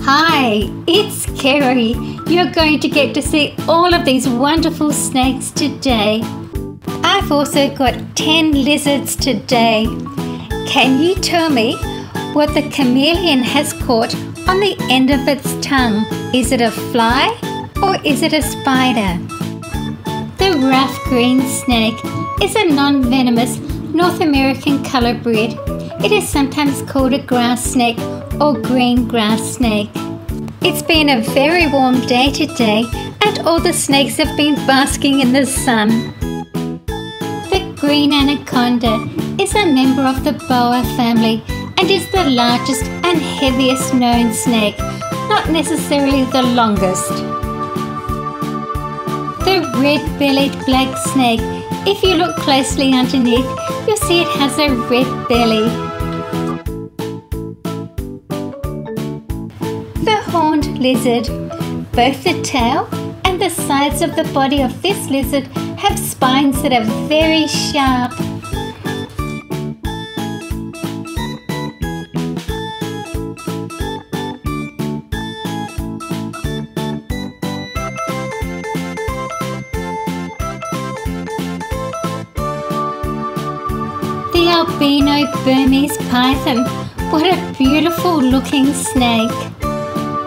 Hi, it's Kerry. You're going to get to see all of these wonderful snakes today. I've also got 10 lizards today. Can you tell me what the chameleon has caught on the end of its tongue? Is it a fly or is it a spider? The rough green snake is a non-venomous North American colorbreed. It is sometimes called a grass snake or green grass snake. It's been a very warm day today and all the snakes have been basking in the sun. The green anaconda is a member of the boa family and is the largest and heaviest known snake, not necessarily the longest. The red-bellied black snake, if you look closely underneath, you'll see it has a red belly. The horned lizard. Both the tail and the sides of the body of this lizard have spines that are very sharp. The albino Burmese python. What a beautiful looking snake.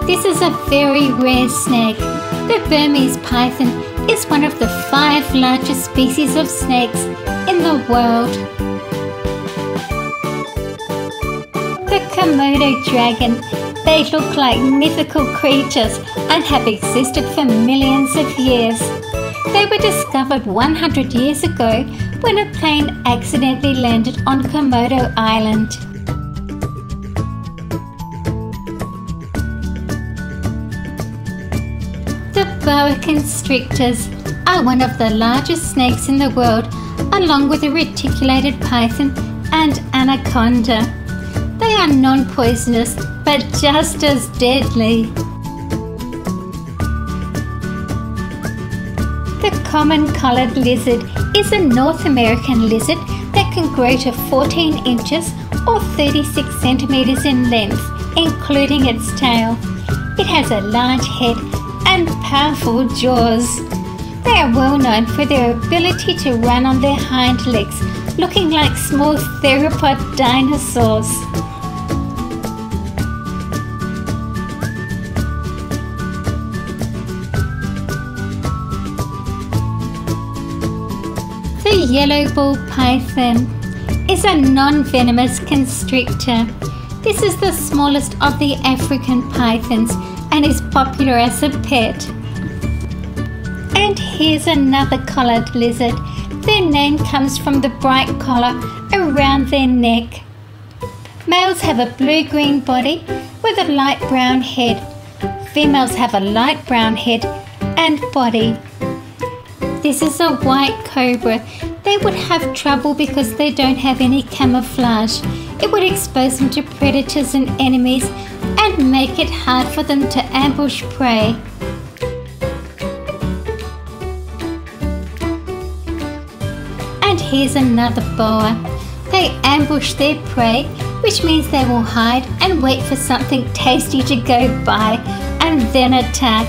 This is a very rare snake. The Burmese python is one of the 5 largest species of snakes in the world. The Komodo dragon. They look like mythical creatures and have existed for millions of years. They were discovered 100 years ago when a plane accidentally landed on Komodo Island. The boa constrictors are one of the largest snakes in the world, along with the reticulated python and anaconda. They are non-poisonous but just as deadly. The common collared lizard is a North American lizard that can grow to 14 inches or 36 centimeters in length, including its tail. It has a large head and powerful jaws. They are well known for their ability to run on their hind legs, looking like small theropod dinosaurs. The yellow ball python is a non-venomous constrictor. This is the smallest of the African pythons and is popular as a pet. And here's another collared lizard. Their name comes from the bright collar around their neck. Males have a blue-green body with a light brown head. Females have a light brown head and body. This is a white cobra. They would have trouble because they don't have any camouflage. It would expose them to predators and enemies and make it hard for them to ambush prey. And here's another boa. They ambush their prey, which means they will hide and wait for something tasty to go by and then attack.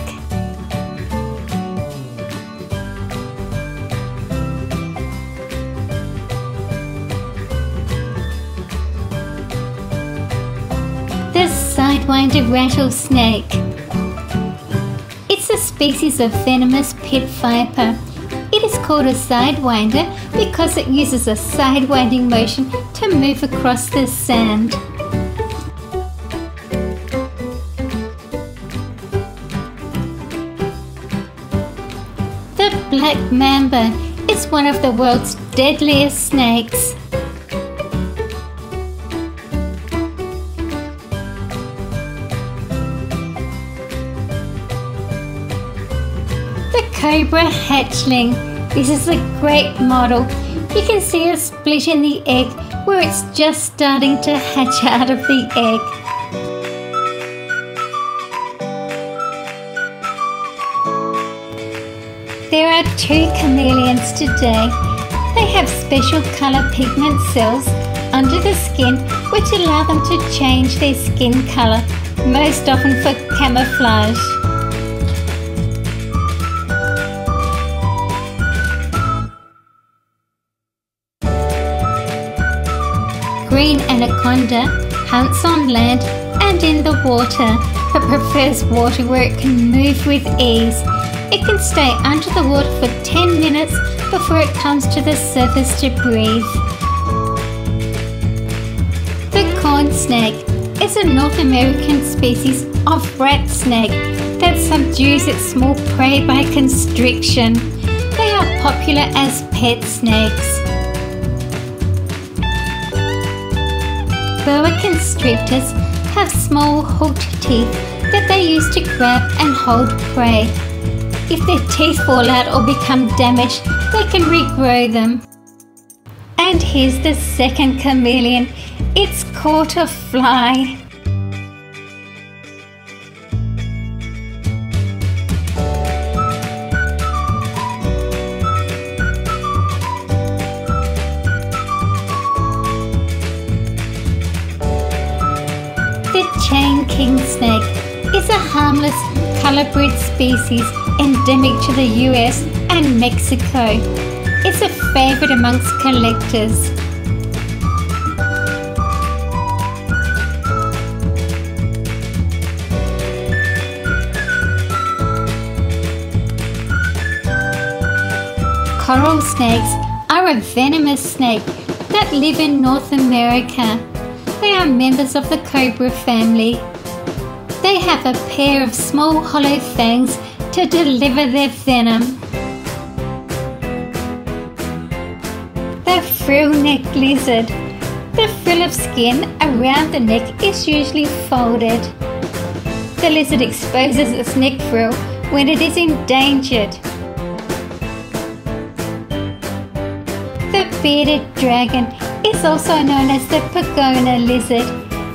The sidewinder rattlesnake. It's a species of venomous pit viper. It is called a sidewinder because it uses a sidewinding motion to move across the sand. The black mamba is one of the world's deadliest snakes. Cobra hatchling. This is a great model. You can see a split in the egg where it's just starting to hatch out of the egg. There are 2 chameleons today. They have special colour pigment cells under the skin which allow them to change their skin colour most often for camouflage. Green anaconda hunts on land and in the water, but prefers water where it can move with ease. It can stay under the water for 10 minutes before it comes to the surface to breathe. The corn snake is a North American species of rat snake that subdues its small prey by constriction. They are popular as pet snakes. Boa constrictors have small hooked teeth that they use to grab and hold prey. If their teeth fall out or become damaged, they can regrow them. And here's the second chameleon. It's caught a fly. The chain king snake is a harmless color-bred species endemic to the US and Mexico. It's a favorite amongst collectors. Coral snakes are a venomous snake that live in North America. They are members of the cobra family. They have a pair of small hollow fangs to deliver their venom. The frill-necked lizard. The frill of skin around the neck is usually folded. The lizard exposes its neck frill when it is endangered. The bearded dragon is also known as the Pagona lizard.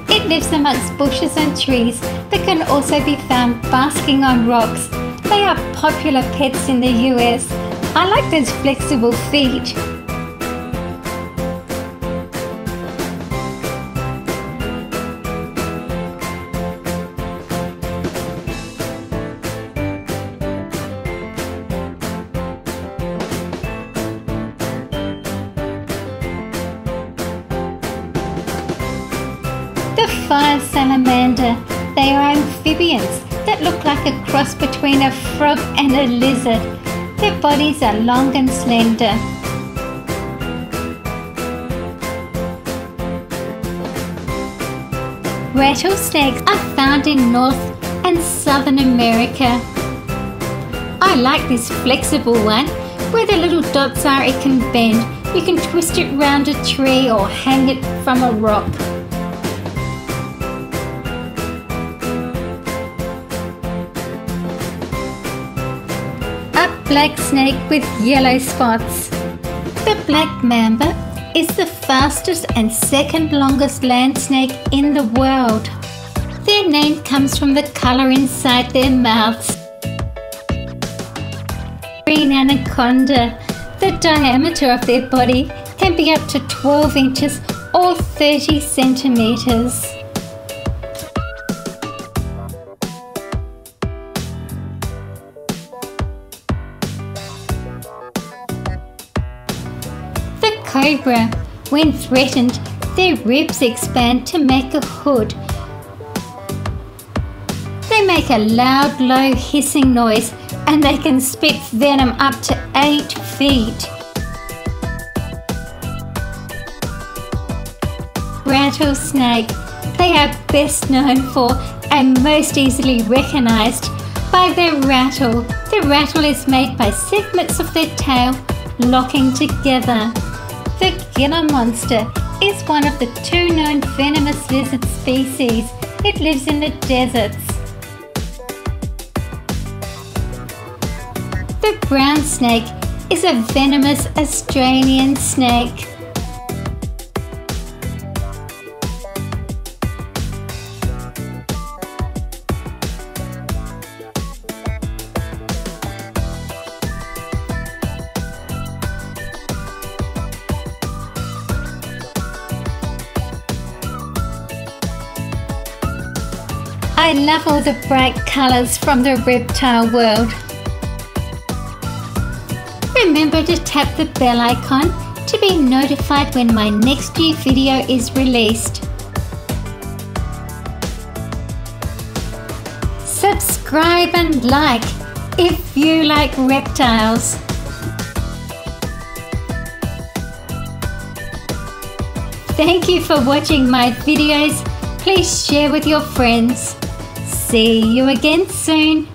It lives amongst bushes and trees that can also be found basking on rocks. They are popular pets in the US. I like those flexible feet. The fire salamander. They are amphibians that look like a cross between a frog and a lizard. Their bodies are long and slender. Rattlesnakes are found in North and Southern America. I like this flexible one. Where the little dots are, it can bend. You can twist it round a tree or hang it from a rock. Black snake with yellow spots. The black mamba is the fastest and second longest land snake in the world. Their name comes from the colour inside their mouths. Green anaconda. The diameter of their body can be up to 12 inches or 30 centimetres. Cobra. When threatened, their ribs expand to make a hood. They make a loud, low hissing noise and they can spit venom up to 8 feet. Rattlesnake. They are best known for and most easily recognised by their rattle. The rattle is made by segments of their tail locking together. The Gila monster is one of the 2 known venomous lizard species. It lives in the deserts. The brown snake is a venomous Australian snake. I love all the bright colours from the reptile world. Remember to tap the bell icon to be notified when my next new video is released. Subscribe and like if you like reptiles. Thank you for watching my videos. Please share with your friends. See you again soon.